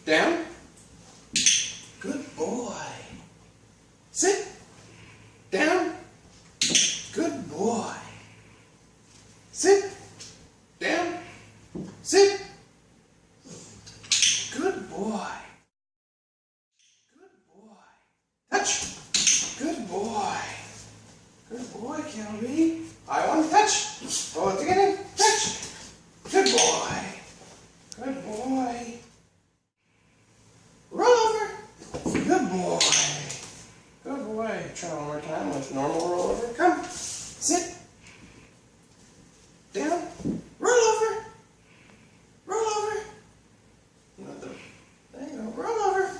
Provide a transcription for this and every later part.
Down. Good boy. Sit. Down. Good boy. Sit. Down. Sit. Good boy. Good boy. Touch. Good boy. Good boy, Kelby. I want to touch. Oh, it's again. Touch. Good boy. Good boy. Roll over. Good boy. Good boy. Try one more time with normal roll over. Come. Sit. Down. Roll over. Roll over. There you go. Roll over.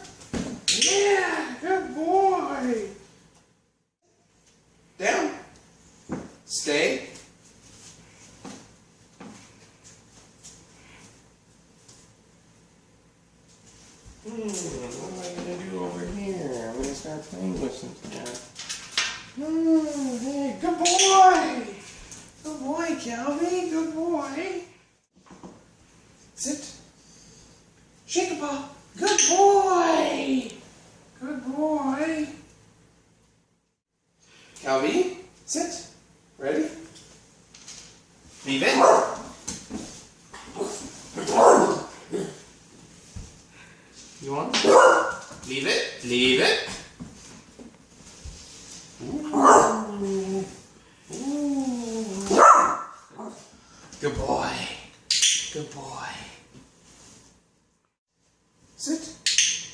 Yeah. Good boy. Down. Stay. What am I going to do over here? I'm going to start playing with some stuff. Hey, good boy! Good boy, Kelby. Good boy. Sit. Shake a paw. Good boy! Good boy. Kelby, sit. Ready? Leave it. You want? Leave it. Leave it. Ooh. Ooh. Good boy. Good boy. Sit.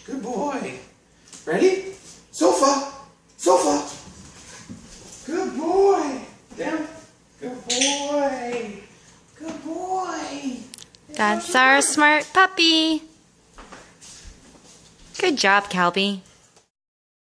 Good boy. Ready? Sofa. Sofa. Good boy. Down. Good boy. Good boy. That's our smart puppy. Good job, Kelby.